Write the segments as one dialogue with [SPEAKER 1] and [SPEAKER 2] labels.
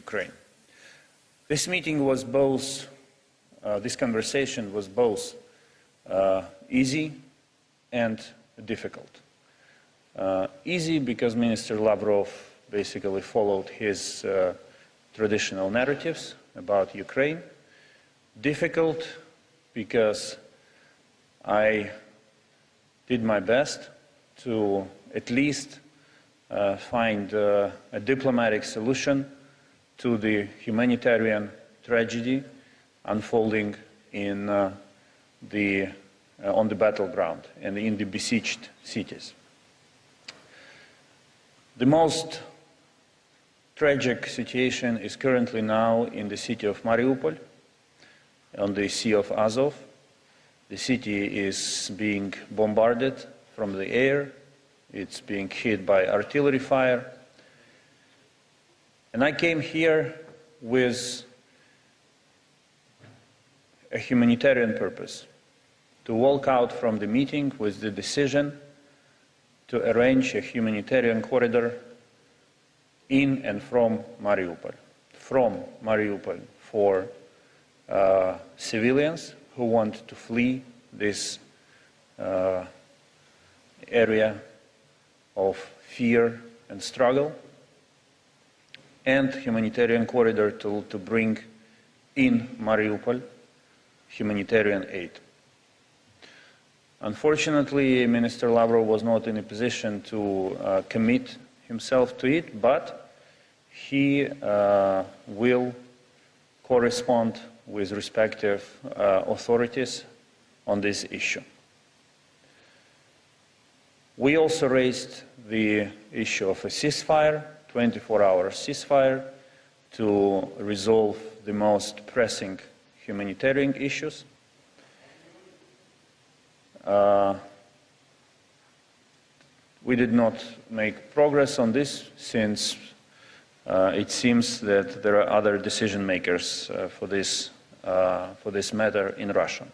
[SPEAKER 1] Ukraine. This meeting was both, this conversation was both easy and difficult. Easy because Minister Lavrov basically followed his traditional narratives about Ukraine. Difficult because I did my best to at least find a diplomatic solution to the humanitarian tragedy unfolding in on the battleground and in the besieged cities. The most tragic situation is currently now in the city of Mariupol, on the Sea of Azov. The city is being bombarded from the air. It's being hit by artillery fire. And I came here with a humanitarian purpose, to walk out from the meeting with the decision to arrange a humanitarian corridor in and from Mariupol for civilians who want to flee this area of fear and struggle, and humanitarian corridor to bring in Mariupol humanitarian aid. Unfortunately, Minister Lavrov was not in a position to commit himself to it, but he will correspond with respective authorities on this issue. We also raised the issue of a ceasefire, 24-hour ceasefire, to resolve the most pressing humanitarian issues. We did not make progress on this since it seems that there are other decision makers for this matter in Russia.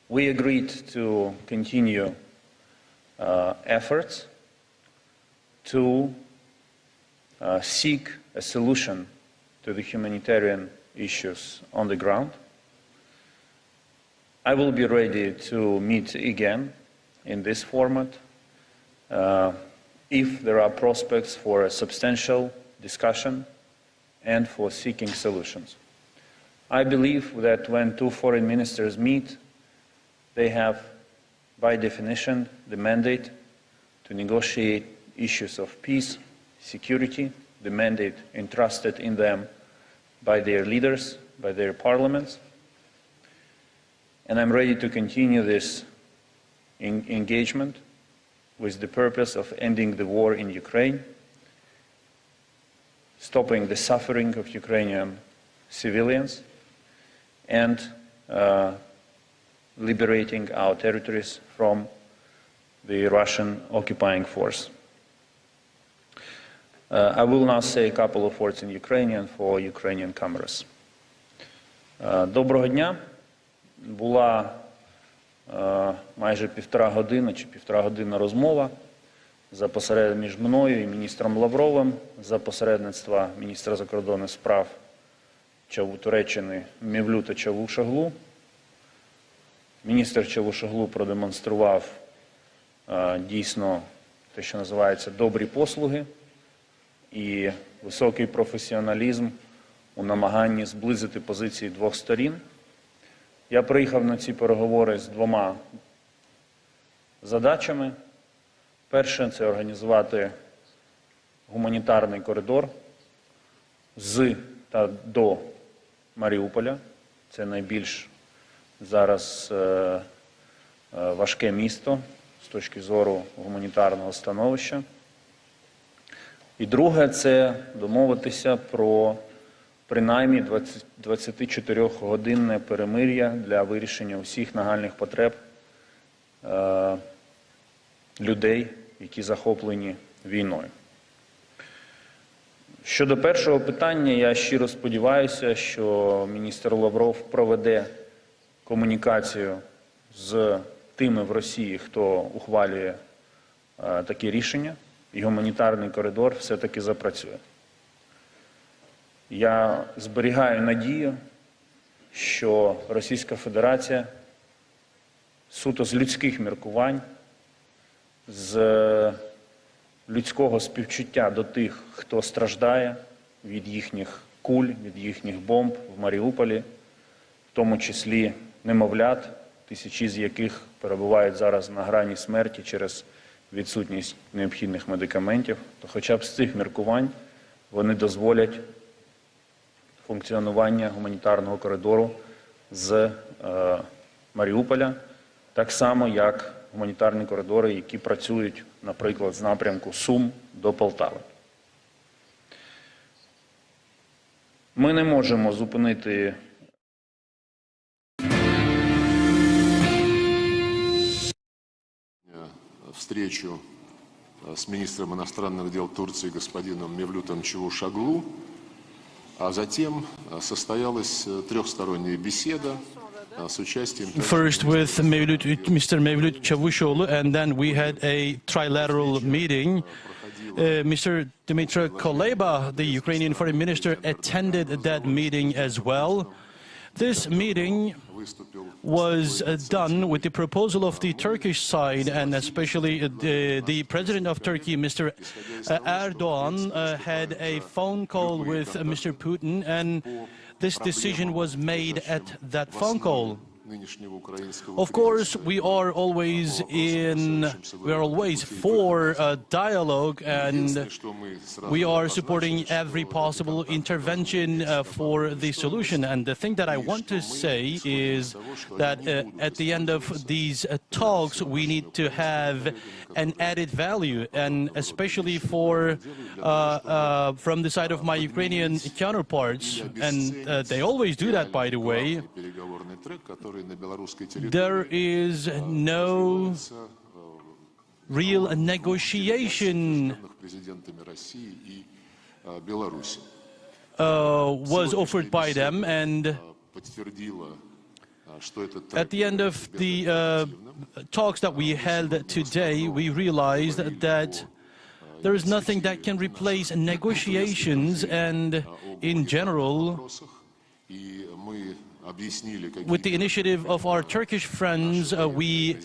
[SPEAKER 1] We agreed to continue efforts to seek a solution to the humanitarian issues on the ground. I will be ready to meet again in this format if there are prospects for a substantial discussion and for seeking solutions. I believe that when two foreign ministers meet, they have, by definition, the mandate to negotiate issues of peace, security, the mandate entrusted in them by their leaders, by their parliaments. And I'm ready to continue this engagement with the purpose of ending the war in Ukraine, stopping the suffering of Ukrainian civilians, and liberating our territories from the Russian occupying force. I will now say a couple of words in Ukrainian for Ukrainian cameras. Доброго дня. Була майже півтора години розмова між мною і міністром Лавровим за посередництва міністра закордонних справ Туреччини Мевлюта Чавушоглу. Міністр Чавушоглу продемонстрував дійсно те, що називається добрі послуги і високий професіоналізм у намаганні зблизити позиції двох сторін. Я приїхав на ці переговори з двома задачами. Перше – це організувати гуманітарний коридор з та до Маріуполя. Це найбільш зараз важке місто з точки зору гуманітарного становища. І друге – це домовитися про принаймні 24-годинне перемир'я для вирішення усіх нагальних потреб людей, які захоплені війною. Щодо першого питання, я щиро сподіваюся, що міністр Лавров проведе комунікацію з тими в Росії, хто ухвалює такі рішення, і гуманітарний коридор все-таки запрацює. Я зберігаю надію, що Російська Федерація суто з людських міркувань, з людського співчуття до тих, хто страждає від їхніх куль, від їхніх бомб в Маріуполі, в тому числі немовлят, тисячі з яких перебувають зараз на грані смерті через відсутність необхідних медикаментів, то хоча б з цих міркувань вони дозволять функціонування гуманітарного коридору з Маріуполя, так само, як гуманітарні коридори, які працюють, наприклад, з напрямку Сум до Полтави. Ми не можемо зупинити
[SPEAKER 2] встречу с министром иностранных дел Турции господином Мевлютом Чавушоглу, а затем состоялась трехсторонняя беседа с участием...
[SPEAKER 3] First with Mr. Mevlut Çavuşoğlu, and then we had a trilateral meeting. Mr. Dmytro Kuleba, the Ukrainian foreign minister, attended that meeting as well. This meeting was done with the proposal of the Turkish side, and especially the president of Turkey, Mr. Erdogan, had a phone call with Mr. Putin, and this decision was made at that phone call. Of course, we are always for dialogue, and we are supporting every possible intervention for the solution. And the thing that I want to say is that at the end of these talks, we need to have an added value, and especially for from the side of my Ukrainian counterparts, and they always do that, by the way. There is no real negotiation was offered by them, and at the end of the talks that we held today, we realized that there is nothing that can replace negotiations, and in general, with the initiative of our Turkish friends, we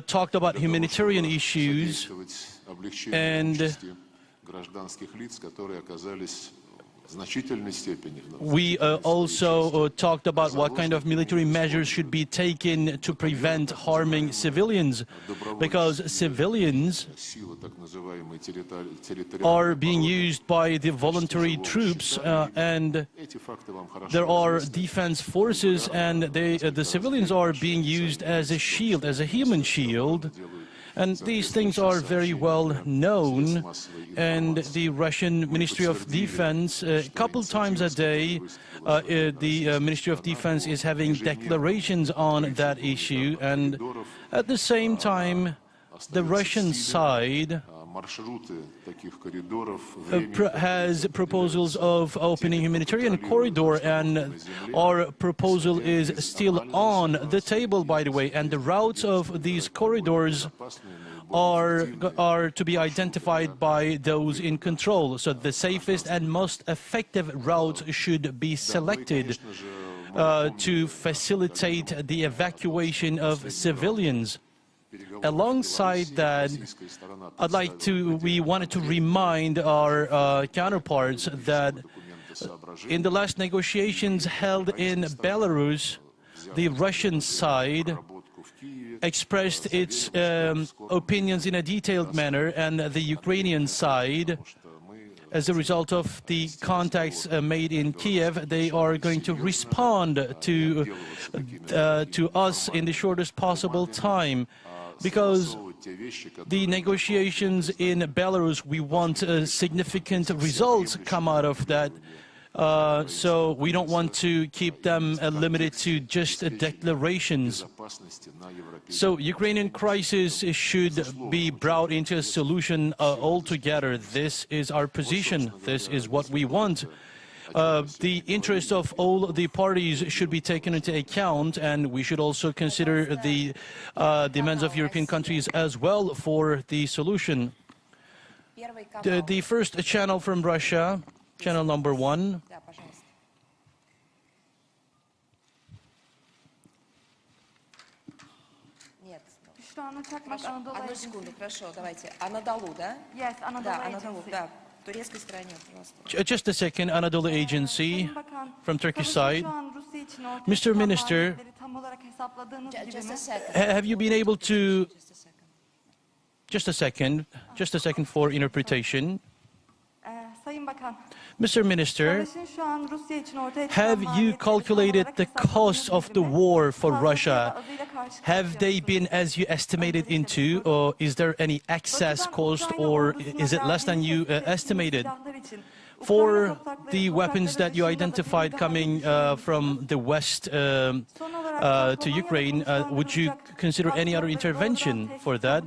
[SPEAKER 3] talked about humanitarian issues, and we also talked about what kind of military measures should be taken to prevent harming civilians, because civilians are being used by the voluntary troops, and there are defense forces, and the civilians are being used as a shield, as a human shield. And these things are very well known, and the Russian Ministry of Defense, a couple times a day, the Ministry of Defense is having declarations on that issue, and at the same time, the Russian side has proposals of opening humanitarian corridor, and our proposal is still on the table, by the way, and the routes of these corridors are to be identified by those in control. So the safest and most effective routes should be selected to facilitate the evacuation of civilians. Alongside that, we wanted to remind our counterparts that in the last negotiations held in Belarus, the Russian side expressed its opinions in a detailed manner, and the Ukrainian side, as a result of the contacts made in Kiev, they are going to respond to us in the shortest possible time. Because the negotiations in Belarus, we want significant results come out of that. So we don't want to keep them limited to just declarations. So Ukrainian crisis should be brought into a solution altogether. This is our position. This is what we want. The interests of all the parties should be taken into account, and we should also consider the demands of European countries as well for the solution. The first channel from Russia, channel number 1.
[SPEAKER 4] Что она чакмак Анадолу
[SPEAKER 5] Одну
[SPEAKER 4] Agency.
[SPEAKER 5] секунду, хорошо, давайте. Анадолу, да?
[SPEAKER 4] Yes, Anadolu
[SPEAKER 5] Да, Анадолу,
[SPEAKER 4] Agency.
[SPEAKER 5] да. В турецкой стороне, пожалуйста.
[SPEAKER 3] Just a second, Anadolu Agency
[SPEAKER 4] Sayın Bakan,
[SPEAKER 3] from Turkish
[SPEAKER 4] savaşın
[SPEAKER 3] side.
[SPEAKER 4] şu an Rusya için ortaya
[SPEAKER 3] Mr.
[SPEAKER 4] çıkan
[SPEAKER 3] Minister,
[SPEAKER 4] maliyetleri tam olarak hesapladığınız gibi
[SPEAKER 5] Just
[SPEAKER 4] mi?
[SPEAKER 5] a second.
[SPEAKER 3] Have you been able to...
[SPEAKER 5] Just a second.
[SPEAKER 3] Just a second for interpretation.
[SPEAKER 4] Sayın Bakan,
[SPEAKER 3] Mr. Minister,
[SPEAKER 4] savaşın şu an Rusya için ortaya çıkan
[SPEAKER 3] have you
[SPEAKER 4] maliyetleri tam
[SPEAKER 3] calculated
[SPEAKER 4] olarak
[SPEAKER 3] the
[SPEAKER 4] hesapladığınız
[SPEAKER 3] cost of
[SPEAKER 4] gibi
[SPEAKER 3] the
[SPEAKER 4] mi?
[SPEAKER 3] war for
[SPEAKER 4] Fazlasıyla
[SPEAKER 3] Russia?
[SPEAKER 4] azıyla karşı
[SPEAKER 3] Have they
[SPEAKER 4] karşıyasınız.
[SPEAKER 3] been as you estimated into, or is there any excess cost, or is it less than you estimated? For the weapons that you identified coming from the west to Ukraine, would you consider any other intervention for that?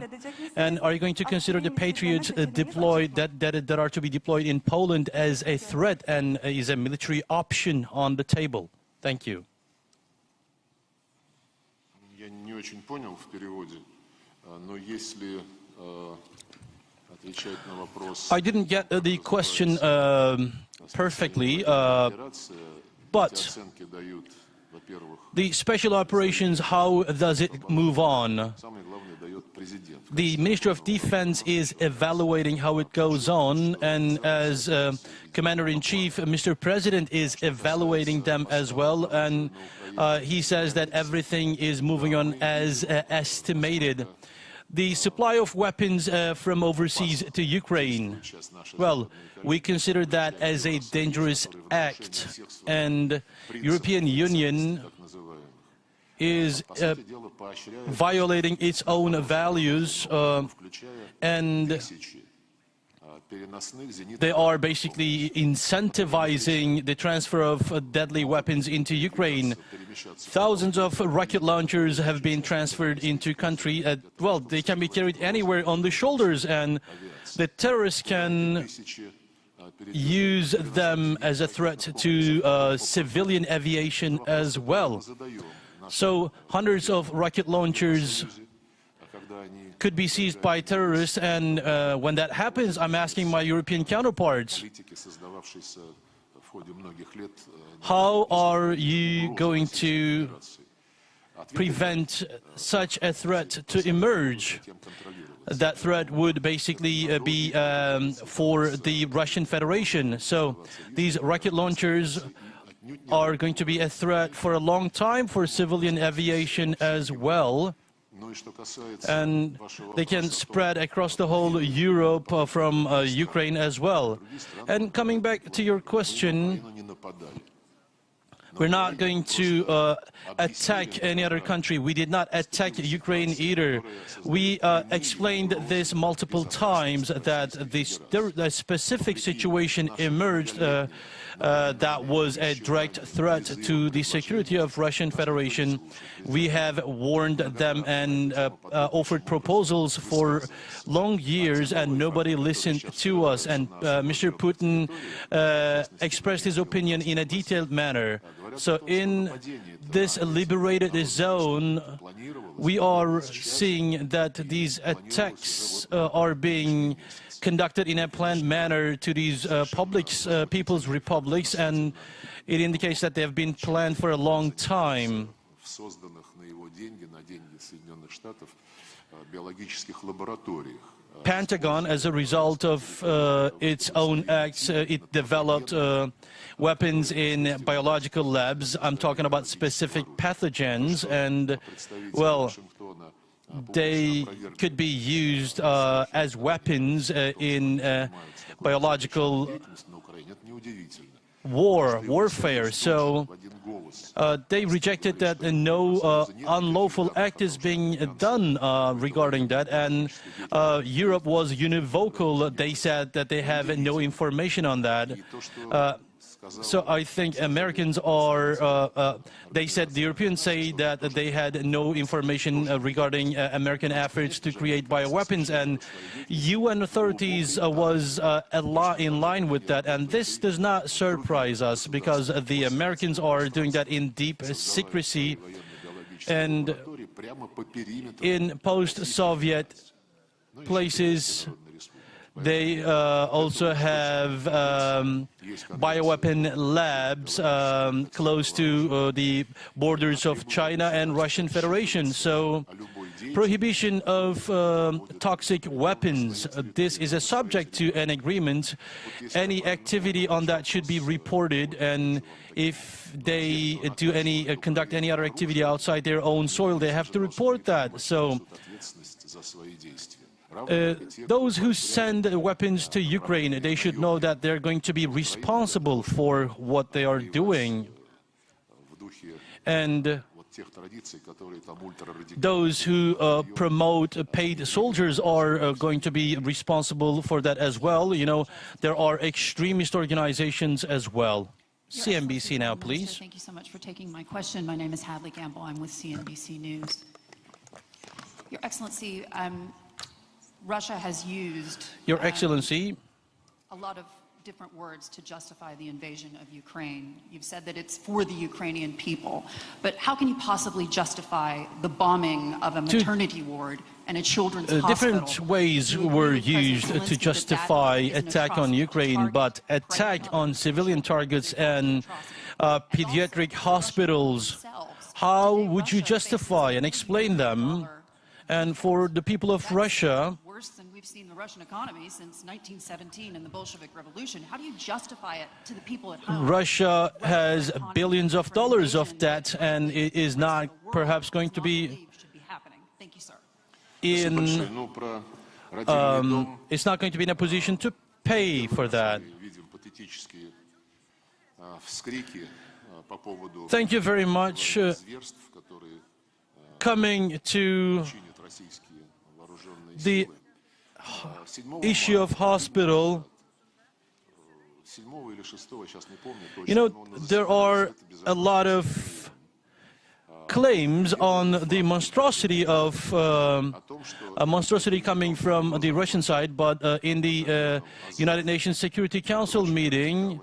[SPEAKER 3] And are you going to consider the Patriots deployed that are to be deployed in Poland as a threat and is a military option on the table? Thank you.
[SPEAKER 2] Я не очень понял в переводе, но если отвечать на вопрос...
[SPEAKER 3] I didn't get the question perfectly, but
[SPEAKER 2] оценки дают, во-первых,
[SPEAKER 3] the special operations, how does it move on?
[SPEAKER 2] самое главное дает президент.
[SPEAKER 3] The Ministry of Defense is evaluating how it goes on, and as Commander-in-Chief, Mr. President is evaluating them as well, and he says that everything is moving on as estimated. The supply of weapons from overseas to Ukraine, well, we consider that as a dangerous act, and European Union is violating its own values, and they are basically incentivizing the transfer of deadly weapons into Ukraine. Thousands of rocket launchers have been transferred into country. Well, they can be carried anywhere on the shoulders, and the terrorists can use them as a threat to civilian aviation as well. So hundreds of rocket launchers could be seized by terrorists, and when that happens, I'm asking my European counterparts, how are you going to prevent such a threat to emerge? That threat would basically be for the Russian Federation. So these rocket launchers are going to be a threat for a long time for civilian aviation as well. And they can spread across the whole Europe from Ukraine as well. And coming back to your question, we're not going to attack any other country. We did not attack Ukraine either. We explained this multiple times that the specific situation emerged that was a direct threat to the security of Russian Federation. We have warned them and offered proposals for long years, and nobody listened to us. And Mr. Putin expressed his opinion in a detailed manner. So in this liberated zone, we are seeing that these attacks are being conducted in a planned manner to these people's republics, and it indicates that they have been planned for a long time. Pentagon, as a result of its own acts, it developed weapons in biological labs. I'm talking about specific pathogens, and, well, they could be used as weapons in biological warfare. So they rejected that no unlawful act is being done regarding that, and Europe was univocal. They said that they have no information on that. So I think Americans are, they said, the Europeans say that they had no information regarding American efforts to create bioweapons, and UN authorities was in line with that. And this does not surprise us, because the Americans are doing that in deep secrecy. And in post-Soviet places, they also have bioweapon labs close to the borders of China and Russian Federation. So prohibition of toxic weapons. This is a subject to an agreement. Any activity on that should be reported, and if they conduct any other activity outside their own soil, they have to report that. So those who send weapons to Ukraine, they should know that they're going to be responsible for what they are doing. And those who promote paid soldiers are going to be responsible for that as well. You know, there are extremist organizations as well. CNBC now, please.
[SPEAKER 6] Thank you so much for taking my question. My name is Hadley Gamble. I'm with CNBC News. Your Excellency, Russia has used
[SPEAKER 3] Your Excellency,
[SPEAKER 6] a lot of different words to justify the invasion of Ukraine. You've said that it's for the Ukrainian people, but how can you possibly justify the bombing of a maternity ward and a children's hospital?
[SPEAKER 3] different ways were used to justify attack on Ukraine, but attack on civilian targets and pediatric hospitals, how would you justify and explain them? And for the people of Russia,
[SPEAKER 6] worse than we've seen the Russian economy since 1917 and the Bolshevik Revolution. How do you justify it to the people at home?
[SPEAKER 3] Russia has billions of dollars of debt, and it is not perhaps going to be
[SPEAKER 6] Thank you, sir.
[SPEAKER 3] it's not going to be in a position to pay for that. Thank you very much. Coming to the issue of hospital, you know, there are a lot of claims on the monstrosity of a monstrosity coming from the Russian side, but in the United Nations Security Council meeting,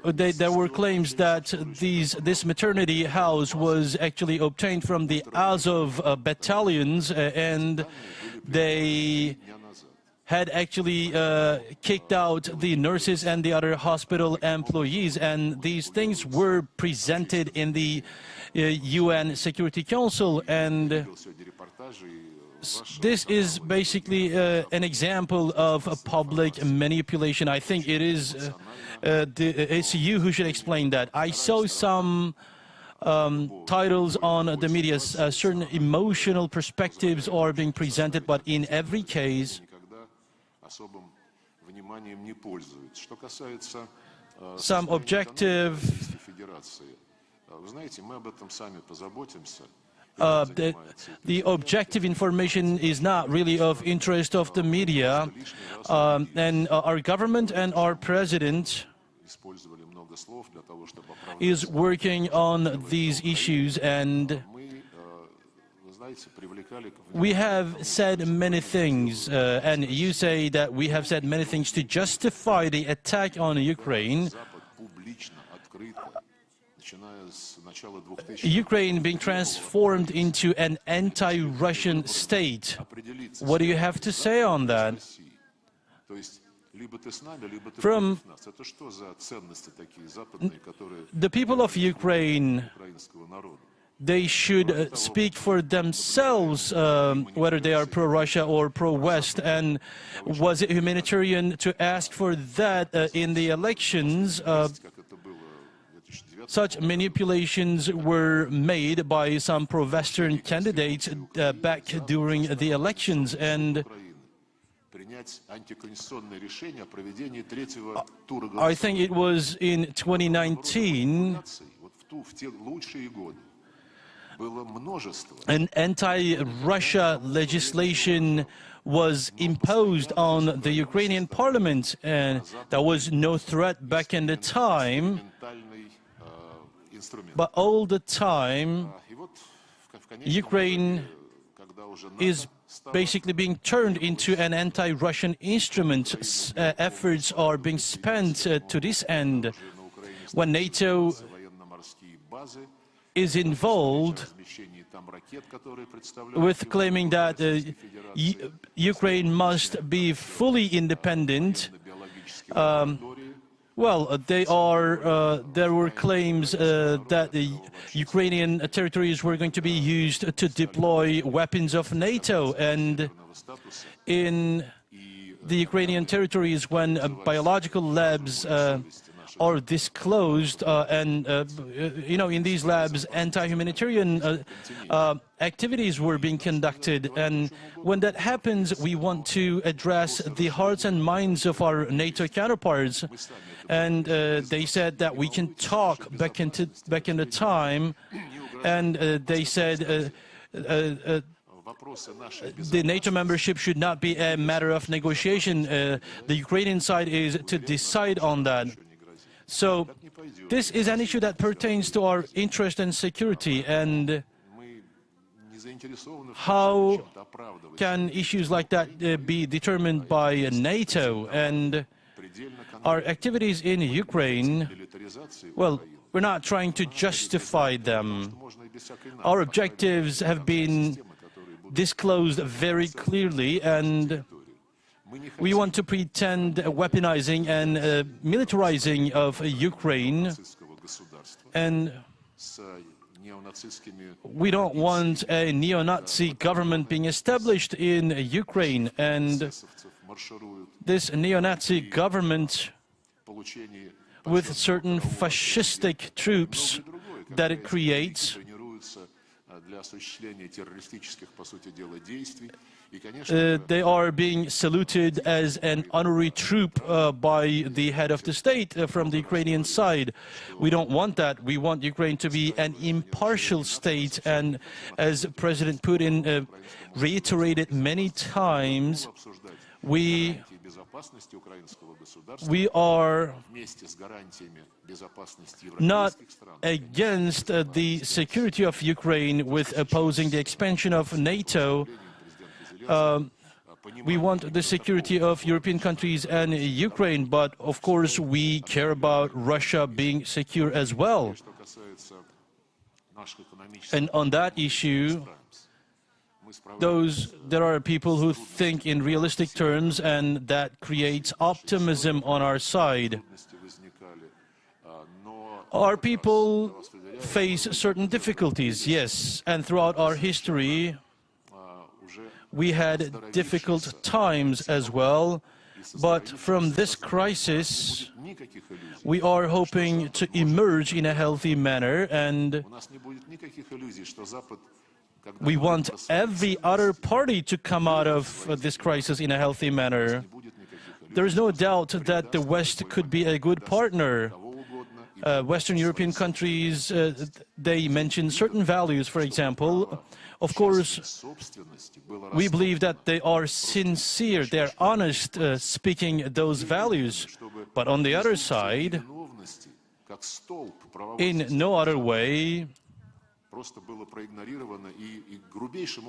[SPEAKER 3] there were claims that this maternity house was actually obtained from the Azov battalions, and they had actually kicked out the nurses and the other hospital employees, and these things were presented in the UN Security Council, and this is basically an example of a public manipulation. I think it is it's you who should explain that. I saw some titles on the media, certain emotional perspectives are being presented, but in every case, some objective the objective information is not really of interest of the media, and our government and our president is working on these issues, and we have said many things, and you say that we have said many things to justify the attack on Ukraine. Ukraine being transformed into an anti-Russian state. What do you have to say on that? From the people of Ukraine, they should speak for themselves, whether they are pro-Russia or pro-West. And was it humanitarian to ask for that in the elections? Such manipulations were made by some pro-Western candidates back during the elections, and I think it was in 2019 an anti-Russia legislation was imposed on the Ukrainian parliament, and there was no threat back in the time. But all the time, Ukraine is basically being turned into an anti-Russian instrument. Efforts are being spent to this end. When NATO is involved with claiming that Ukraine must be fully independent, Well, there were claims that the Ukrainian territories were going to be used to deploy weapons of NATO, and in the Ukrainian territories, when biological labs are disclosed, in these labs, anti-humanitarian activities were being conducted. And when that happens, we want to address the hearts and minds of our NATO counterparts. And they said that we can talk back in the time, and they said the NATO membership should not be a matter of negotiation. The Ukrainian side is to decide on that. So this is an issue that pertains to our interest and security, and how can issues like that be determined by NATO? And our activities in Ukraine, well, we're not trying to justify them. Our objectives have been disclosed very clearly, and we want to pretend weaponizing and militarizing of Ukraine, and we don't want a neo-Nazi government being established in Ukraine. And this neo-Nazi government, with certain fascistic troops that it creates, they are being saluted as an honorary troop by the head of the state from the Ukrainian side. We don't want that. We want Ukraine to be an impartial state, and as President Putin reiterated many times, we are not against the security of Ukraine with opposing the expansion of NATO. We want the security of European countries and Ukraine, but of course we care about Russia being secure as well. And on that issue, there are people who think in realistic terms, and that creates optimism on our side. Our people face certain difficulties, yes, and throughout our history we had difficult times as well, but from this crisis we are hoping to emerge in a healthy manner, and we want every other party to come out of this crisis in a healthy manner. There is no doubt that the West could be a good partner. Western European countries, they mention certain values, for example. Of course, we believe that they are sincere, they are honest speaking those values. But on the other side, in no other way,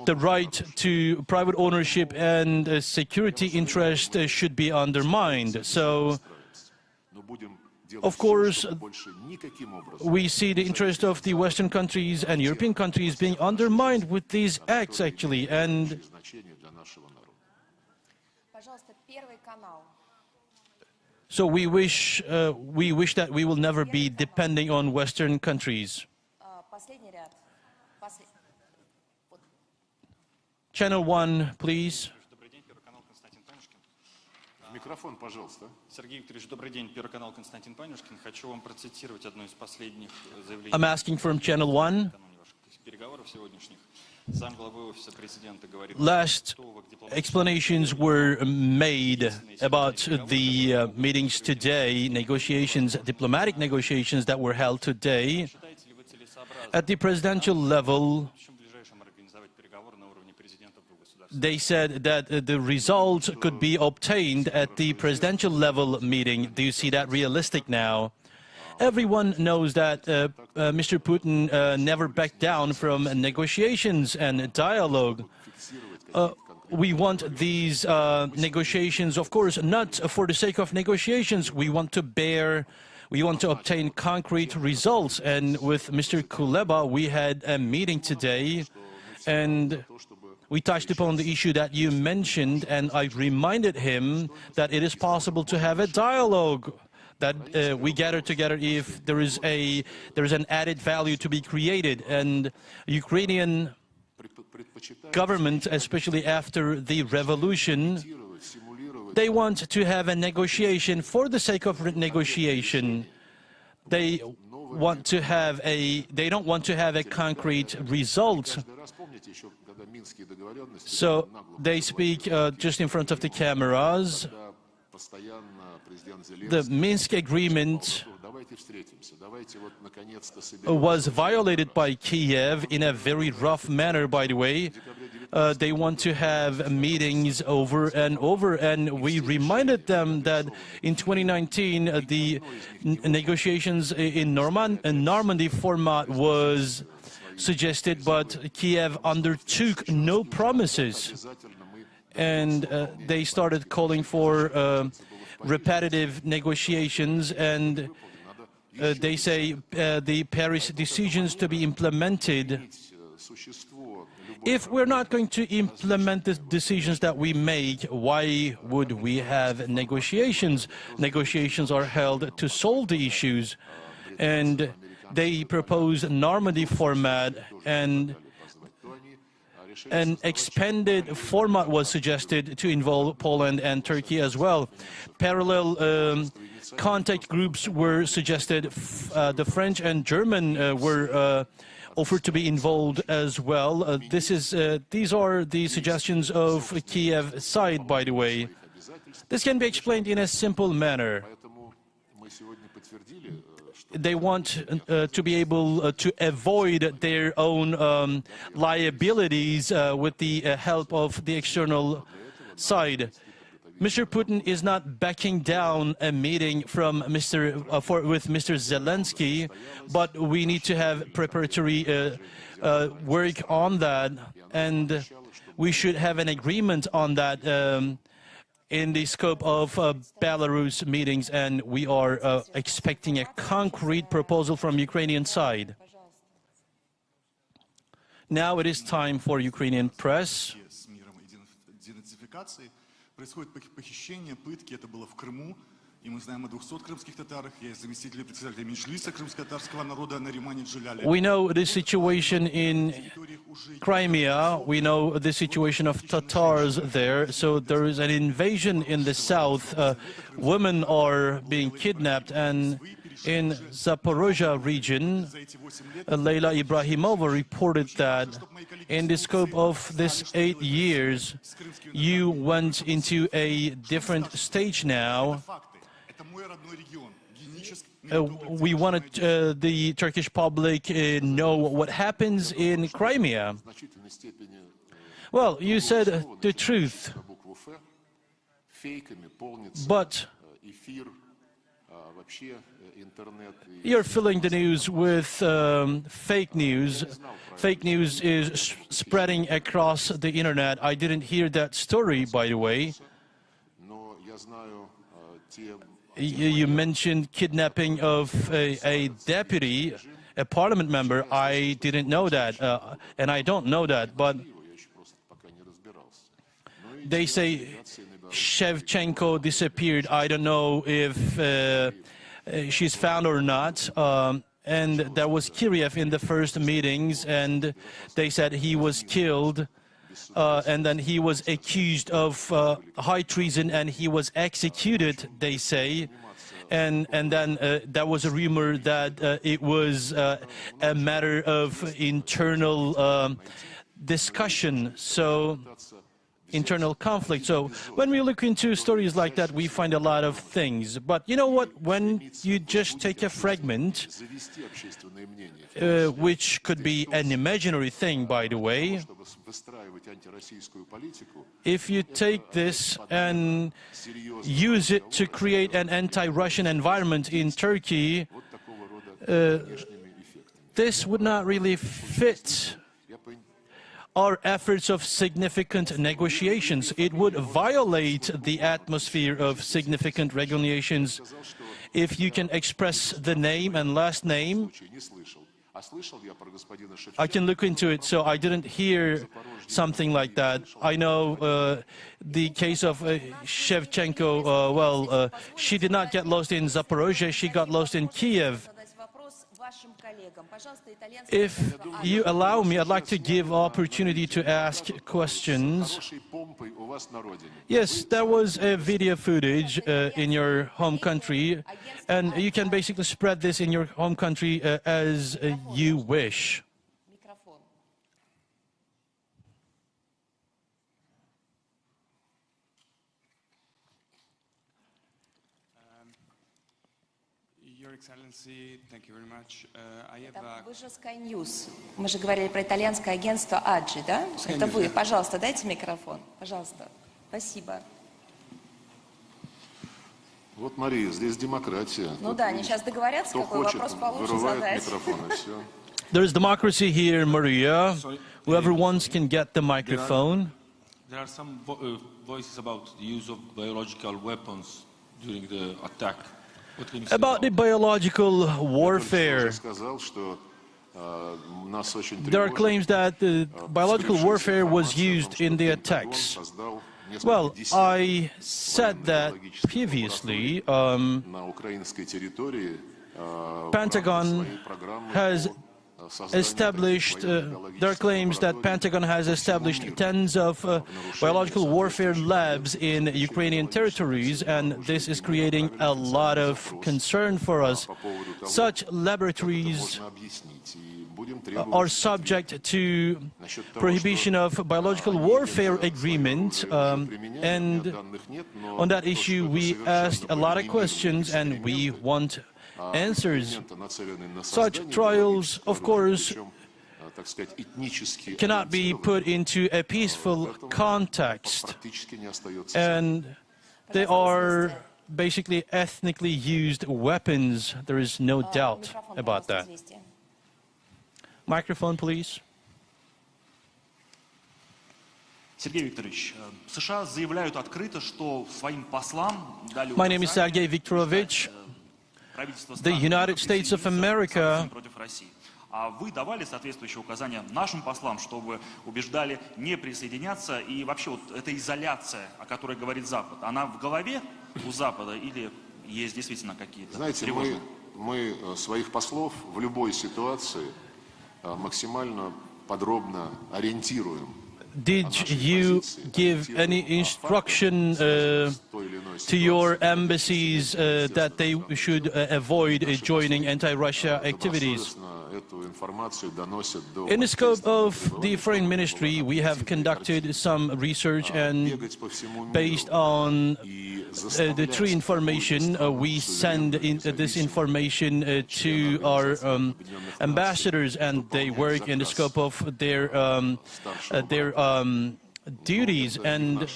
[SPEAKER 3] the right to private ownership and security interest should be undermined. So, of course, we see the interest of the Western countries and European countries being undermined with these acts, actually. And so we wish that we will never be depending on Western countries. Channel 1, please.
[SPEAKER 2] Микрофон, пожалуйста.
[SPEAKER 7] Сергей Викторович, добрый день. Первый канал Константин Панюшкин. Хочу вам процитировать одно из последних заявлений.
[SPEAKER 3] I'm asking from Channel 1.
[SPEAKER 7] Переговоров сегодняшних. Замглавы офиса президента говорит.
[SPEAKER 3] Last explanations were made about the meetings today, diplomatic negotiations that were held today. At the presidential level, they said that the results could be obtained at the presidential level meeting. Do you see that realistic now? Everyone knows that Mr. Putin never backed down from negotiations and dialogue. We want these negotiations, of course, not for the sake of negotiations. We want to obtain concrete results. And with Mr. Kuleba, we had a meeting today, and we touched upon the issue that you mentioned, and I reminded him that it is possible to have a dialogue that we gather together if there is an added value to be created. And Ukrainian government, especially after the revolution, they want to have a negotiation for the sake of negotiation. They don't want to have a concrete result. So they speak just in front of the cameras. The Minsk agreement was violated by Kiev in a very rough manner, by the way. They want to have meetings over and over, and we reminded them that in 2019 the negotiations in Normandy format was suggested, but Kiev undertook no promises, and they started calling for repetitive negotiations, and they say the Paris decisions to be implemented. If we're not going to implement the decisions that we make, why would we have negotiations? Negotiations are held to solve the issues, and they propose Normandy format, and an expanded format was suggested to involve Poland and Turkey as well. Parallel contact groups were suggested. The French and German were offered to be involved as well. These are the suggestions of Kiev side, by the way. This can be explained in a simple manner. They want to be able to avoid their own liabilities with the help of the external side. Mr. Putin is not backing down a meeting from with Mr. Zelensky, but we need to have preparatory work on that, and we should have an agreement on that in the scope of Belarus meetings, and we are expecting a concrete proposal from Ukrainian side. Now it is time for Ukrainian press.
[SPEAKER 8] Происходит похищение, пытки. Это было в Крыму. И мы знаем о 200 крымских татарах. Я заместитель председателя Меджлиса крымско-татарского народа на Римане Джиляле.
[SPEAKER 3] We know the situation in Crimea. We know the situation of Tatars there. So there is an invasion in the south. Women are being kidnapped, and in Zaporozhye region, Leila Ibrahimova reported that in the scope of this 8 years, you went into a different stage now. We wanted the Turkish public know what happens in Crimea. Well, you said the truth, but you're filling the news with fake news. Fake news is spreading across the internet. I didn't hear that story, by the way. You mentioned kidnapping of a deputy, a parliament member. I didn't know that, and I don't know that, but they say Shevchenko disappeared. I don't know if she's found or not. And there was Kiriev in the first meetings, and they said he was killed, and then he was accused of high treason, and he was executed, they say. And then there was a rumor that it was a matter of internal discussion, so internal conflict. So when we look into stories like that, we find a lot of things. But you know what? When you just take a fragment, which could be an imaginary thing, by the way, if you take this and use it to create an anti-Russian environment in Turkey, this would not really fit our efforts of significant negotiations. It would violate the atmosphere of significant negotiations if you can express the name and last name I can look into it, so I didn't hear something like that. I know the case of Shevchenko, she did not get lost in Zaporozhye, she got lost in Kiev. If you allow me, I'd like to give opportunity to ask questions. Yes, there was a video footage in your home country, and you can basically spread this in your home country as you wish.
[SPEAKER 9] Your Excellency, thank you very much.
[SPEAKER 5] Вы же Sky News. Мы же говорили про итальянское агентство Аджи, да? Это вы. Пожалуйста, дайте микрофон. Пожалуйста. Спасибо.
[SPEAKER 2] Вот, Мария, здесь демократия.
[SPEAKER 5] Ну да, они сейчас договорятся, какой вопрос получше задать.
[SPEAKER 3] There is democracy here, Maria. Whoever wants can get the microphone.
[SPEAKER 10] There are some voices about the use of biological weapons during the attack.
[SPEAKER 3] About the biological warfare, there are claims that the biological warfare was used in the attacks. Well, I said that previously. Pentagon has established, there are claims that Pentagon has established tens of biological warfare labs in Ukrainian territories, and this is creating a lot of concern for us. Such laboratories are subject to prohibition of biological warfare agreement, and on that issue we asked a lot of questions and we want answers. Such trials, of course, cannot be put into a peaceful context, and they are basically ethnically used weapons. There is no doubt about that. Microphone, please.
[SPEAKER 11] Сергей Викторович, США заявляют открыто, что своим послам дали
[SPEAKER 3] My name is Sergei Viktorovich. The United States of America
[SPEAKER 11] против России. А вы давали соответствующие указания нашим послам, чтобы убеждали не присоединяться, и вообще вот эта изоляция, о которой говорит Запад, она в голове у Запада или есть действительно какие-то тревожные?
[SPEAKER 2] Знаете, мы своих послов в любой ситуации максимально подробно ориентируем.
[SPEAKER 3] Did you give any instruction to your embassies that they should avoid joining anti-Russia activities? In the scope of the Foreign Ministry, we have conducted some research, and based on the true information, we send this information to our ambassadors, and they work in the scope of their duties. And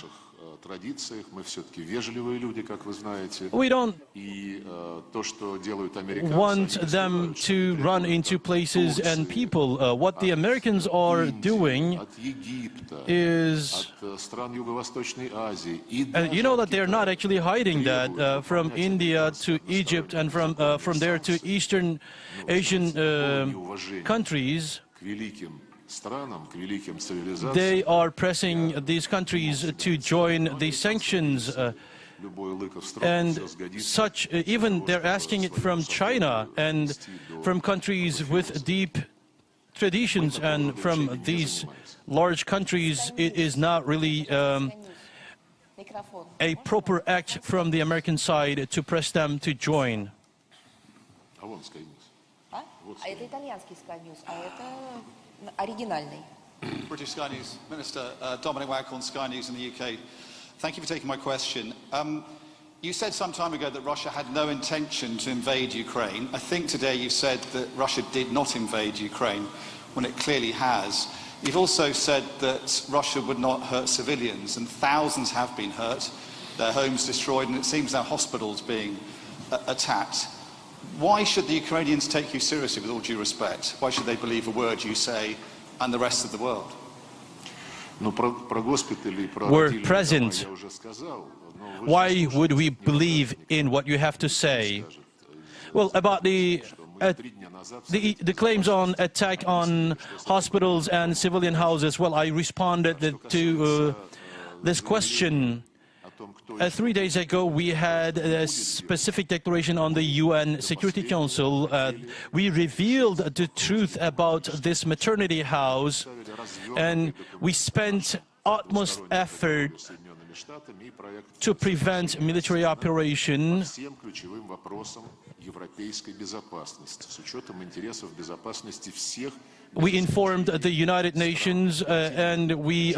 [SPEAKER 3] we don't want them to run into places and people. What the Americans are doing is, you know that they're not actually hiding that, from India to Egypt and from there to Eastern Asian countries. They are pressing these countries to join the sanctions, and such, even they're asking it from China and from countries with deep traditions, and from these large countries it is not really a proper act from the American side to press them to join.
[SPEAKER 5] Это итальянский Sky News, а это оригинальный.
[SPEAKER 12] British Sky News Minister Dominic Waghorn, Sky News in the UK. Thank you for taking my question. You said some time ago that Russia had no intention to invade Ukraine. I think today you said that Russia did not invade Ukraine, when it clearly has. You've also said that Russia would not hurt civilians, and thousands have been hurt, their homes destroyed, and it seems now hospitals being attacked. Why should the Ukrainians take you seriously, with all due respect? Why should they believe a word you say and the rest of the world?
[SPEAKER 3] We're present. Why would we believe in what you have to say? Well, about the the claims on attack on hospitals and civilian houses, well, I responded to this question. 3 days ago, we had a specific declaration on the UN Security Council. We revealed the truth about this maternity house, and we spent utmost effort to prevent military operation. We informed the United Nations and we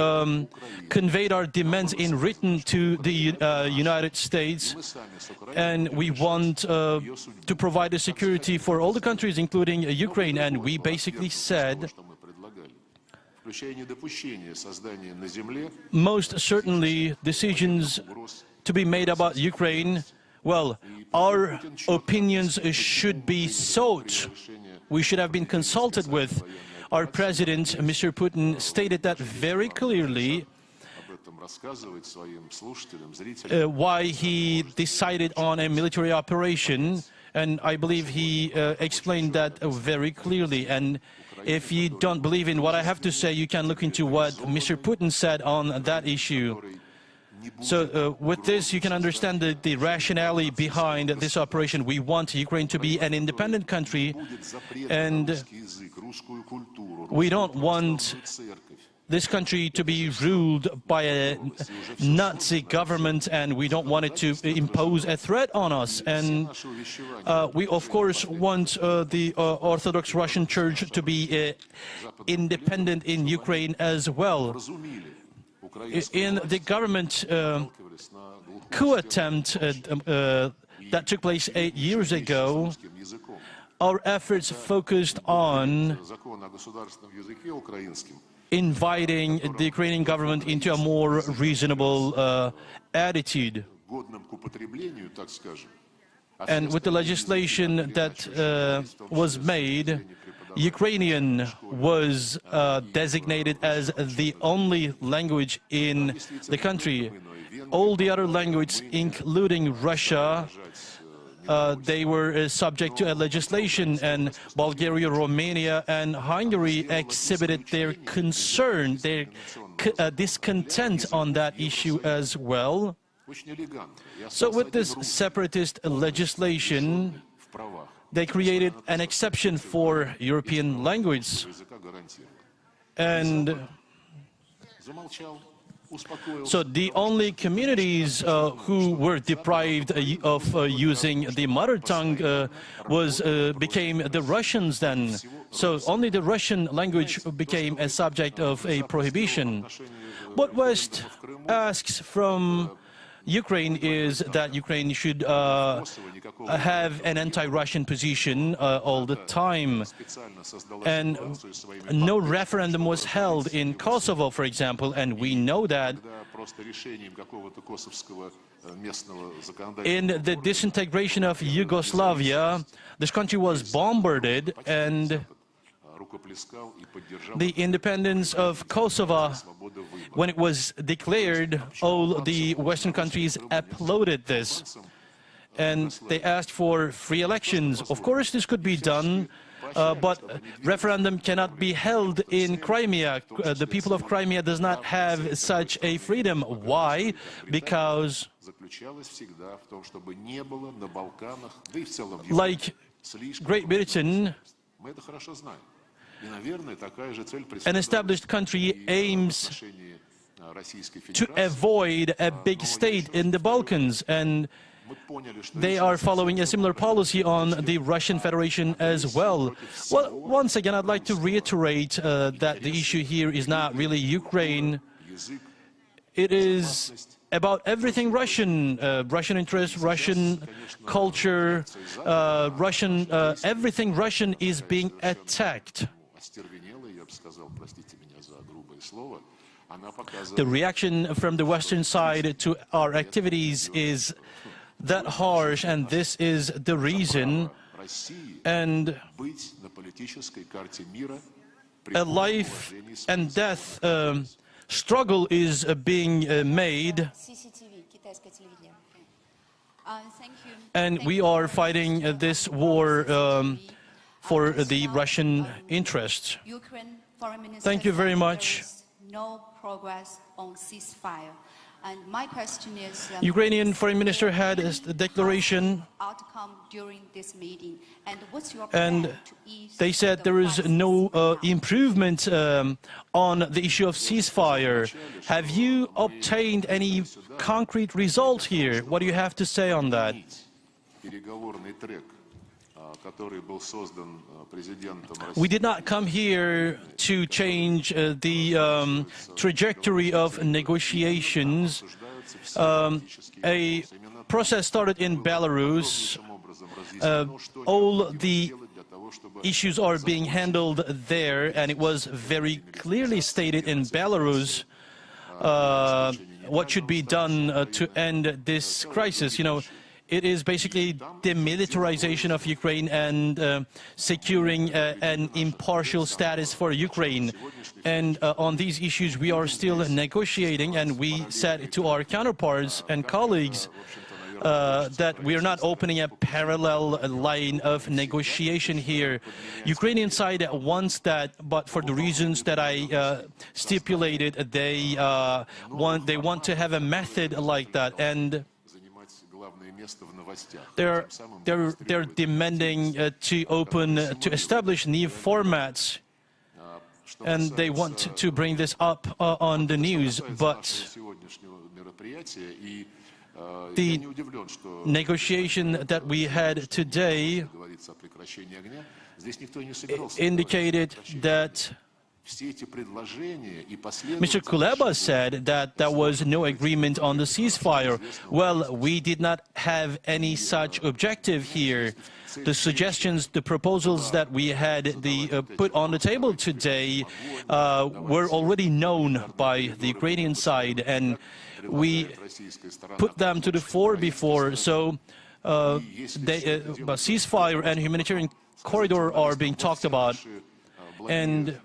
[SPEAKER 3] conveyed our demands in written to the United States, and we want to provide the security for all the countries, including Ukraine, and we basically said most certainly decisions to be made about Ukraine, well, our opinions should be sought. We should have been consulted with. Our president, Mr. Putin, stated that very clearly why he decided on a military operation, and I believe he explained that very clearly. And if you don't believe in what I have to say, you can look into what Mr. Putin said on that issue. So with this, you can understand the rationale behind this operation. We want Ukraine to be an independent country, and we don't want this country to be ruled by a Nazi government, and we don't want it to impose a threat on us. And we, of course, want the Orthodox Russian Church to be independent in Ukraine as well. In the government coup attempt that took place 8 years ago, our efforts focused on inviting the Ukrainian government into a more reasonable attitude. And with the legislation that was made, Ukrainian was designated as the only language in the country. All the other languages, including Russia, they were subject to a legislation, and Bulgaria, Romania, and Hungary exhibited their concern, their discontent on that issue as well. So with this separatist legislation, they created an exception for European language. And so the only communities who were deprived of using the mother tongue became the Russians then. So only the Russian language became a subject of a prohibition. What West asks from Ukraine is that Ukraine should have an anti-Russian position all the time. And no referendum was held in Kosovo, for example, and we know that in the disintegration of Yugoslavia, this country was bombarded, and the independence of Kosovo, when it was declared, all the Western countries applauded this. And they asked for free elections. Of course, this could be done, but referendum cannot be held in Crimea. The people of Crimea does not have such a freedom. Why? Because, like Great Britain, an established country aims to avoid a big state in the Balkans, and they are following a similar policy on the Russian Federation as well. Well, once again, I'd like to reiterate that the issue here is not really Ukraine. It is about everything Russian, Russian interests, Russian culture, everything Russian is being attacked. The reaction from the Western side to our activities is that harsh, and this is the reason. And a life and death struggle is being made, and we are fighting this war for the Russian interests.
[SPEAKER 13] Ukraine Foreign Minister
[SPEAKER 3] Thank you very much.
[SPEAKER 13] There is no progress on ceasefire. And my question is,
[SPEAKER 3] Ukrainian Foreign Minister had a declaration,
[SPEAKER 13] outcome during this meeting, and what's your plan
[SPEAKER 3] and
[SPEAKER 13] to ease
[SPEAKER 3] they said there is no improvement on the issue of ceasefire. Have you obtained any concrete result here? What do you have to say on that? We did not come here to change the trajectory of negotiations. A process started in Belarus. All the issues are being handled there, and it was very clearly stated in Belarus what should be done to end this crisis. You know, it is basically demilitarization of Ukraine and securing an impartial status for Ukraine. And on these issues, we are still negotiating, and we said to our counterparts and colleagues that we are not opening a parallel line of negotiation here. Ukrainian side wants that, but for the reasons that I stipulated, they want to have a method like that, and they're demanding to establish new formats, and they want to bring this up on the news. But the negotiation that we had today indicated that Mr. Kuleba said that there was no agreement on the ceasefire. Well, we did not have any such objective here. The suggestions, the proposals that we had put on the table today were already known by the Ukrainian side, and we put them to the fore before. So ceasefire and humanitarian corridor are being talked about, and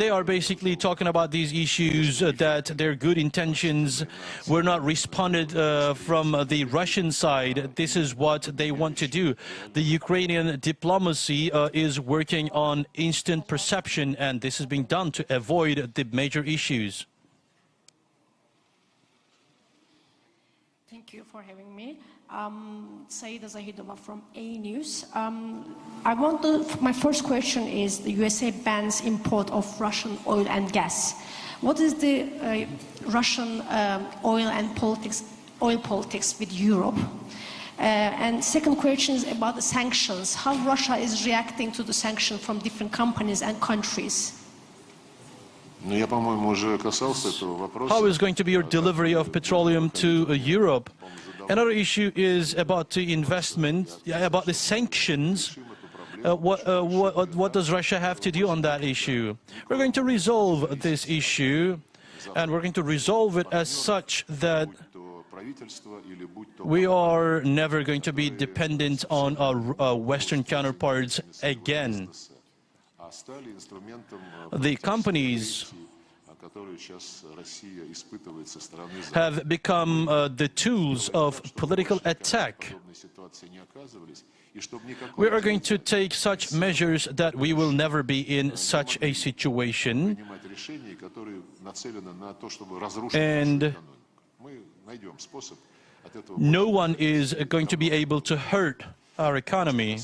[SPEAKER 3] they are basically talking about these issues, that their good intentions were not responded from the Russian side. This is what they want to do. The Ukrainian diplomacy is working on instant perception, and this is being done to avoid the major issues.
[SPEAKER 14] Thank you for having me. Saida Zahidova from A News. My first question is, the USA bans import of Russian oil and gas. What is the Russian oil politics with Europe? And second question is about the sanctions. How Russia is reacting to the sanctions from different companies and countries?
[SPEAKER 3] How is going to be your delivery of petroleum to Europe? Another issue is about the investment, about the sanctions. What does Russia have to do on that issue? We're going to resolve this issue, and we're going to resolve it as such that we are never going to be dependent on our Western counterparts again. The companies have become the tools of political attack. We are going to take such measures that we will never be in such a situation, and no one is going to be able to hurt our economy.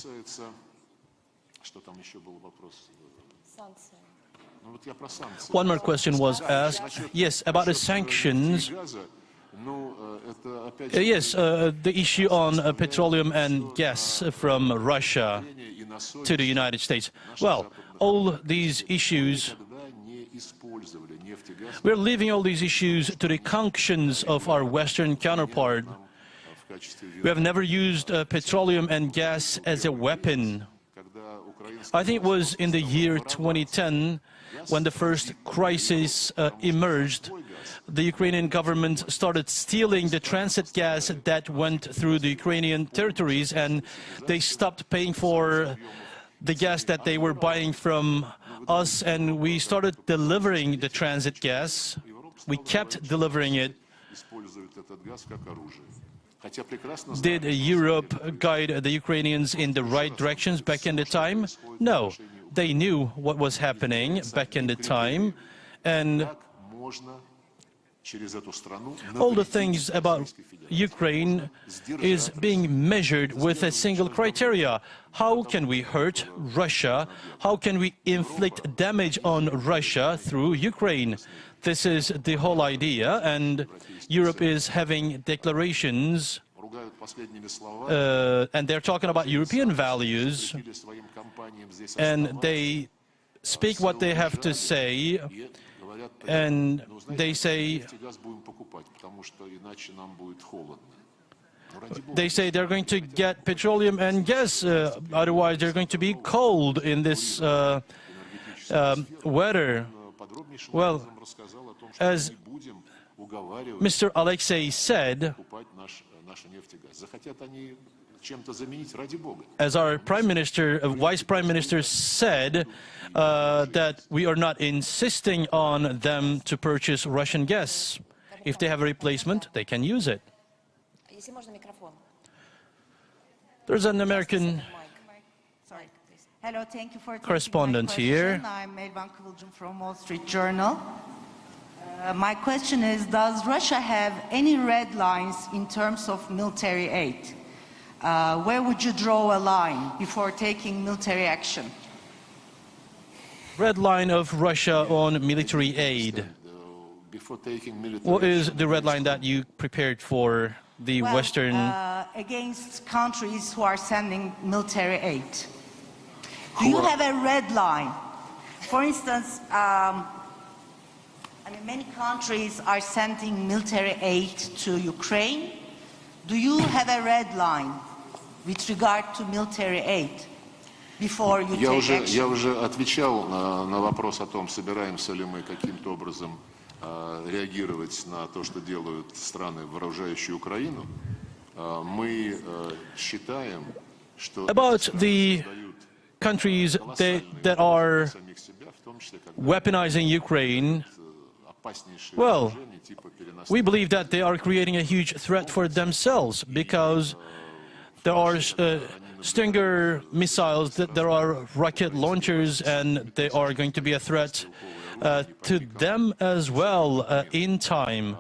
[SPEAKER 3] One more question was asked. Yes, about the sanctions. Yes, the issue on petroleum and gas from Russia to the United States. Well, all these issues, we're leaving all these issues to the conscience of our Western counterpart. We have never used petroleum and gas as a weapon. I think it was in the year 2010 when the first crisis emerged. The Ukrainian government started stealing the transit gas that went through the Ukrainian territories, and they stopped paying for the gas that they were buying from us, and we started delivering the transit gas. We kept delivering it. Did Europe guide the Ukrainians in the right directions back in the time? No. They knew what was happening back in the time, and all the things about Ukraine is being measured with a single criteria. How can we hurt Russia? How can we inflict damage on Russia through Ukraine? This is the whole idea, and Europe is having declarations, and they're talking about European values, and they speak what they have to say, and they say they're going to get petroleum and gas, otherwise they're going to be cold in this weather. Well, as Mr. Alexei said, as our Prime Minister, Vice Prime Minister said, that we are not insisting on them to purchase Russian gas. If they have a replacement, they can use it. There's an American
[SPEAKER 15] Hello, thank you for
[SPEAKER 3] correspondent here.
[SPEAKER 15] I'm Elvan Kıvılcım from Wall Street Journal. My question is, does Russia have any red lines in terms of military aid? Where would you draw a line before taking military action?
[SPEAKER 3] Red line of Russia on military aid. What is the red line that you prepared for the Western?
[SPEAKER 15] Against countries who are sending military aid. Do you have a red line? For instance, many countries are sending military aid to Ukraine. Do you have a red line with regard to military aid before you take action?
[SPEAKER 2] Я уже отвечал на вопрос о том, собираемся ли мы каким-то образом реагировать на то, что делают страны, вооружающие Украину. Мы считаем, что
[SPEAKER 3] about the countries that are weaponizing Ukraine, well, we believe that they are creating a huge threat for themselves, because there are Stinger missiles, there are rocket launchers, and they are going to be a threat to them as well in time.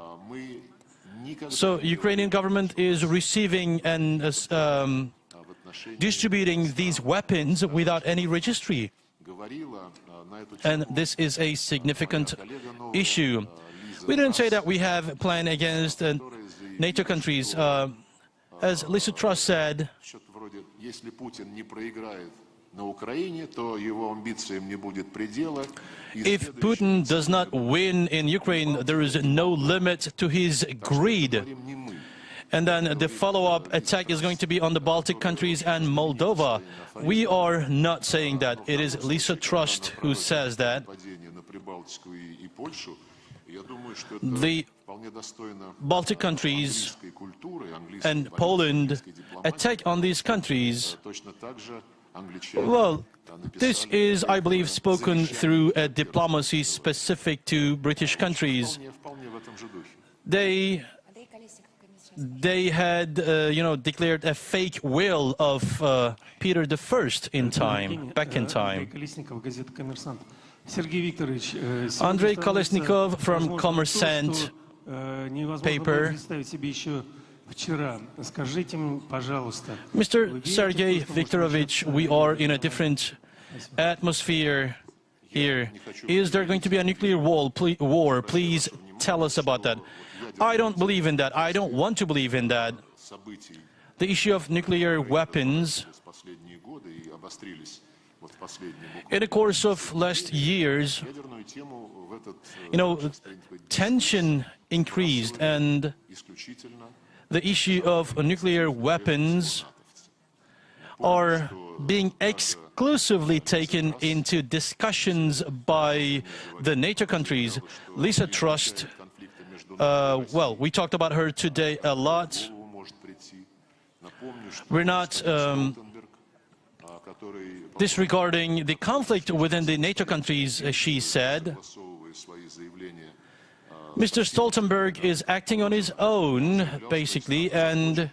[SPEAKER 3] So Ukrainian government is receiving and distributing these weapons without any registry. And this is a significant issue. We didn't say that we have a plan against NATO countries. As Lisa Truss said, if Putin does not win in Ukraine, there is no limit to his greed. And then the follow-up attack is going to be on the Baltic countries and Moldova. We are not saying that. It is Lisa Truss who says that. The Baltic countries and Poland attack on these countries. Well, this is, I believe, spoken through a diplomacy specific to British countries. They had, declared a fake will of Peter I in time, back in time. Andrei Kolesnikov from Kommersant paper. Mr. Sergei Viktorovich, we are in a different atmosphere here. Is there going to be a nuclear war? Please tell us about that. I don't believe in that. I don't want to believe in that. The issue of nuclear weapons, in the course of last years, tension increased, and the issue of nuclear weapons are being exclusively taken into discussions by the NATO countries. Lisa Truss, well, we talked about her today a lot. We're not disregarding the conflict within the NATO countries, she said. Mr. Stoltenberg is acting on his own, basically, and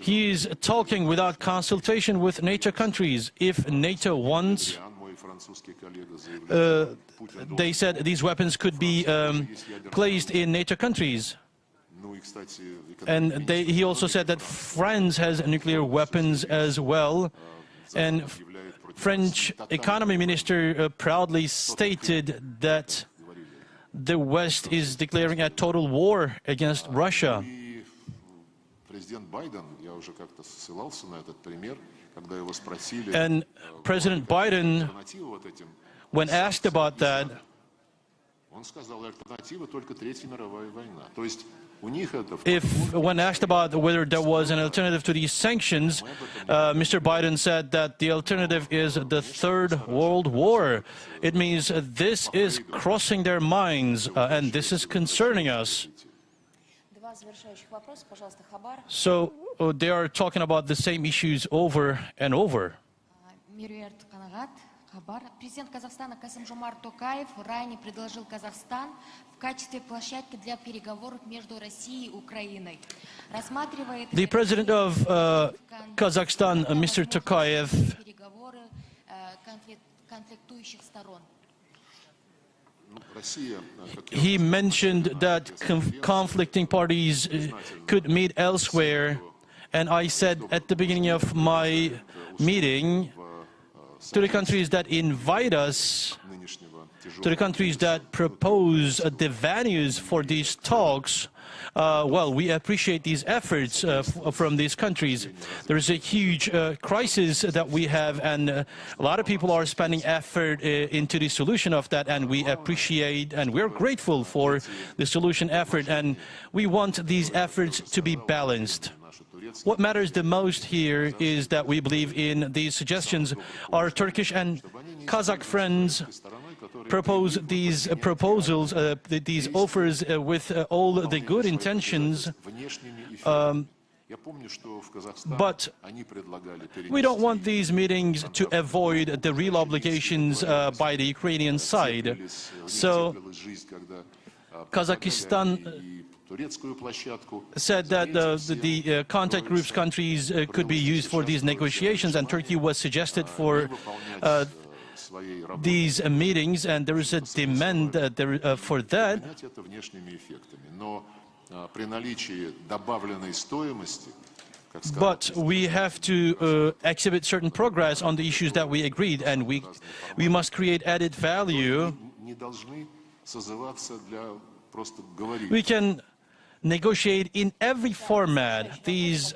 [SPEAKER 3] he is talking without consultation with NATO countries. If NATO wants, they said these weapons could be placed in NATO countries. And he also said that France has nuclear weapons as well. And French economy minister proudly stated that the West is declaring a total war against Russia. And President Biden, when asked about that, when asked about whether there was an alternative to these sanctions, Mr. Biden said that the alternative is the Third World War. It means this is crossing their minds, and this is concerning us. So they are talking about the same issues over and over.
[SPEAKER 16] Президент Казахстана Касым-Жомарт Токаев ранее предложил Казахстан в качестве площадки для переговоров между Россией и Украиной. Рассматривает
[SPEAKER 3] The president of Kazakhstan, Mr. Tokayev,
[SPEAKER 16] переговоры конфликтующих сторон.
[SPEAKER 3] He mentioned that conflicting parties could meet elsewhere, and I said at the beginning of my meeting, to the countries that invite us, to the countries that propose the venues for these talks, well, we appreciate these efforts from these countries. There is a huge crisis that we have, and a lot of people are spending effort into the solution of that, and we appreciate and we're grateful for the solution effort, and we want these efforts to be balanced. What matters the most here is that we believe in these suggestions. Our Turkish and Kazakh friends propose these proposals, these offers with all the good intentions, but we don't want these meetings to avoid the real obligations by the Ukrainian side. So Kazakhstan said that the contact groups countries could be used for these negotiations, and Turkey was suggested for these meetings, and there is a demand for that. But we have to exhibit certain progress on the issues that we agreed, and we must create added value. We can negotiate in every format. These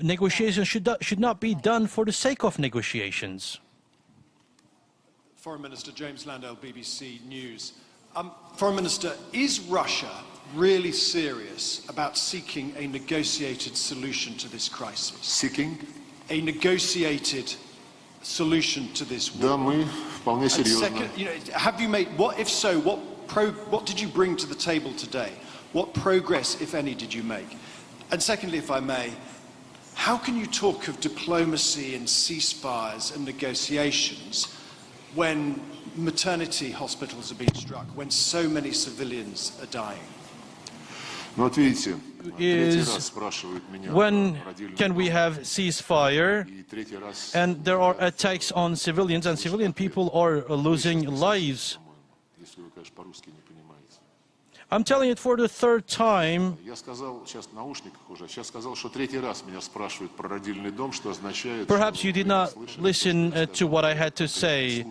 [SPEAKER 3] negotiations should not be done for the sake of negotiations.
[SPEAKER 17] Foreign Minister James Landale, BBC News. Foreign Minister, is Russia really serious about seeking a negotiated solution to this crisis?
[SPEAKER 2] Seeking?
[SPEAKER 17] A negotiated solution to this war?
[SPEAKER 2] Да, мы вполне серьезно.
[SPEAKER 17] Second, have you made, if so, what did you bring to the table today? What progress, if any, did you make? And secondly, if I may, how can you talk of diplomacy and ceasefires and negotiations when maternity hospitals are being struck, when so many civilians are dying?
[SPEAKER 2] Ну вот видите,
[SPEAKER 3] when can we have ceasefire? And there are attacks on civilians, and civilian people are losing lives. I'm telling it for the third time. Perhaps you did not listen to what I had to say.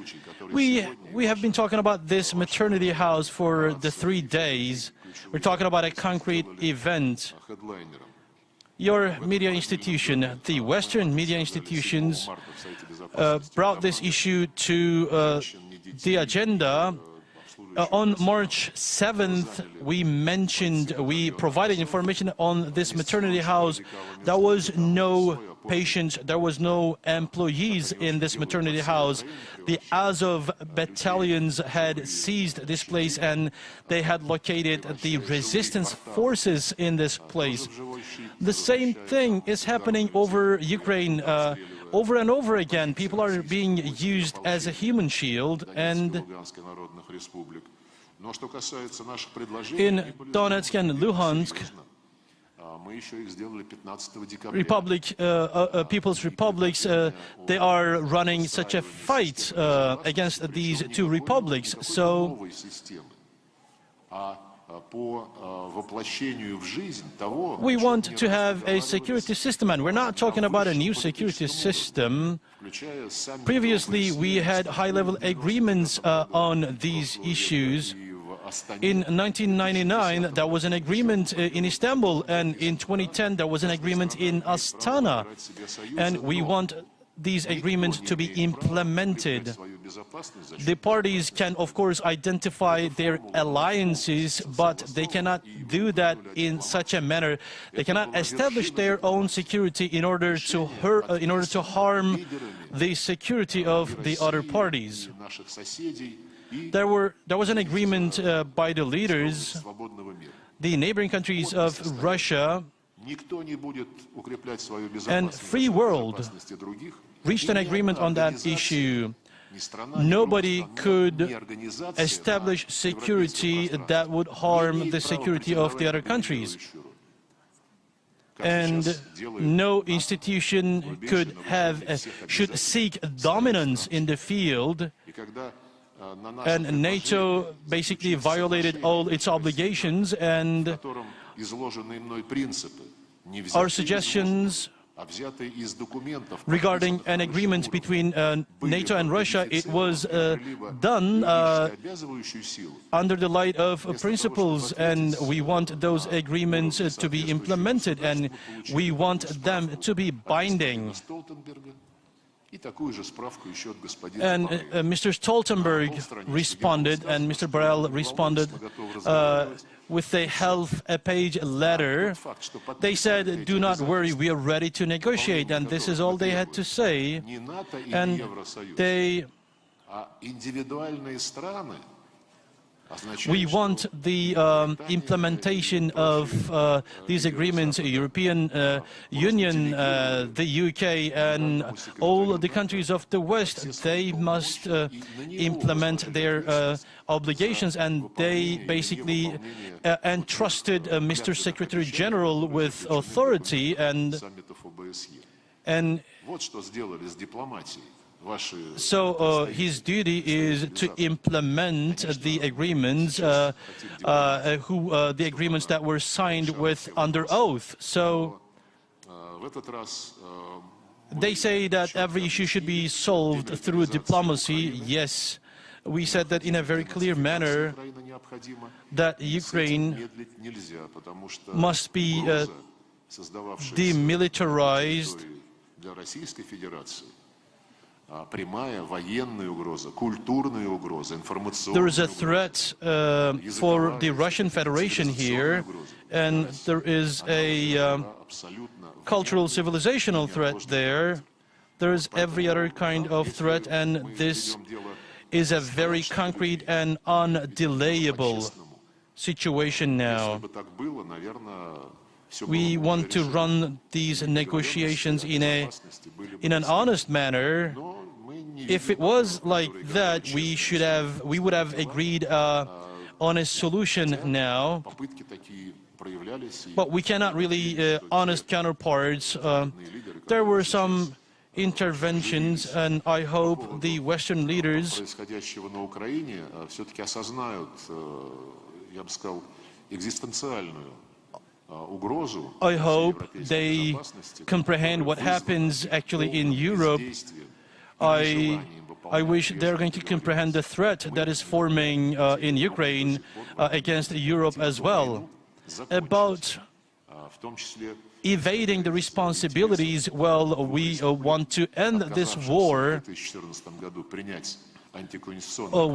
[SPEAKER 3] We have been talking about this maternity house for the 3 days. We're talking about a concrete event. Your media institution, the Western media institutions, brought this issue to the agenda. On March 7th, we provided information on this maternity house. There was no patients, there was no employees in this maternity house. The Azov battalions had seized this place, and they had located the resistance forces in this place. The same thing is happening over Ukraine. over and over again, people are being used as a human shield, and in Donetsk and Luhansk, People's Republics, they are running such a fight against these two republics. So we want to have a security system, and we're not talking about a new security system. Previously, we had high-level agreements on these issues. In 1999, there was an agreement in Istanbul, and in 2010, there was an agreement in Astana. And we want these agreements to be implemented. The parties can, of course, identify their alliances, but they cannot do that in such a manner. They cannot establish their own security in order to harm the security of the other parties. There was an agreement by the leaders, the neighboring countries of Russia and free world reached an agreement on that issue. Nobody could establish security that would harm the security of the other countries. And no institution should seek dominance in the field. And NATO basically violated all its obligations, and our suggestions regarding an agreement between NATO and Russia, it was done under the light of principles, and we want those agreements to be implemented, and we want them to be binding. And Mr. Stoltenberg responded, and Mr. Borrell responded with a half-page letter. They said, "Do not worry, we are ready to negotiate," and this is all they had to say. And we want the implementation of these agreements, European Union, the UK, and all the countries of the West. They must implement their obligations, and they basically entrusted Mr. Secretary General with authority, and so his duty is to implement the agreements, the agreements that were signed with under oath. So they say that every issue should be solved through diplomacy. Yes, we said that in a very clear manner, that Ukraine must be demilitarized. There is a threat for the Russian Federation here, and there is a cultural, civilizational threat there. There is every other kind of threat, and this is a very concrete and undelayable situation now. We want to run these negotiations in an honest manner. If it was like that, we would have agreed on a solution now. But we cannot really honest counterparts. There were some interventions, and I hope the Western leaders I hope they comprehend what happens actually in Europe. I wish they're going to comprehend the threat that is forming in Ukraine against Europe as well. About evading the responsibilities, well, we want to end this war.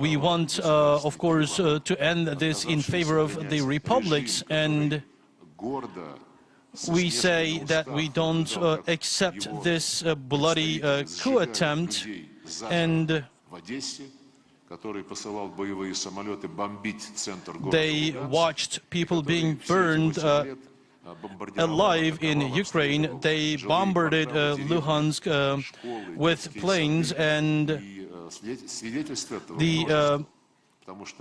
[SPEAKER 3] We want, of course, to end this in favor of the republics, and we say that we don't accept this bloody coup attempt, and they watched people being burned alive in Ukraine. They bombarded Luhansk with planes, and the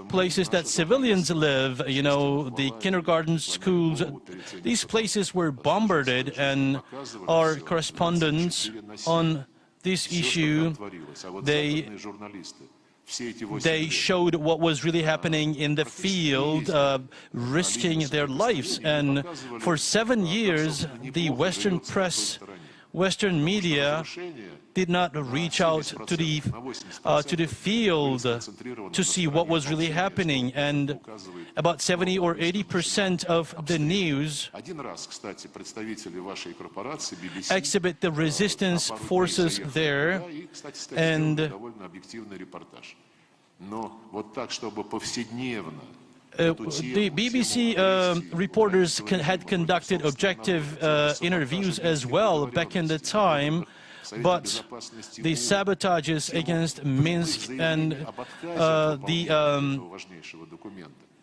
[SPEAKER 3] places that civilians live, you know, the kindergarten schools, these places were bombarded, and our correspondents on this issue, they showed what was really happening in the field, risking their lives. And for 7 years, the Western press, Western media did not reach out to the field to see what was really happening. And about 70 or 80% of the news exhibit the resistance forces there. And the BBC reporters had conducted objective interviews as well back in the time, but the sabotages against Minsk and the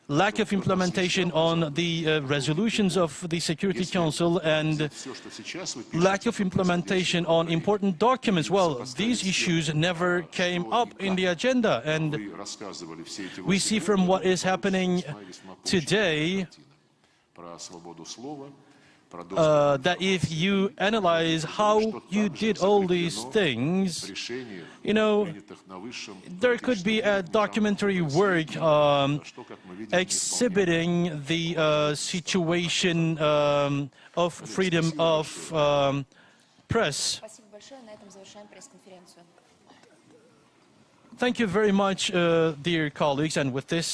[SPEAKER 3] lack of implementation on the resolutions of the Security Council and lack of implementation on important documents, well, these issues never came up in the agenda. And we see from what is happening today that if you analyze how you did all these things, you know, there could be a documentary work exhibiting the situation of freedom of press. Thank you very much, dear colleagues, and with this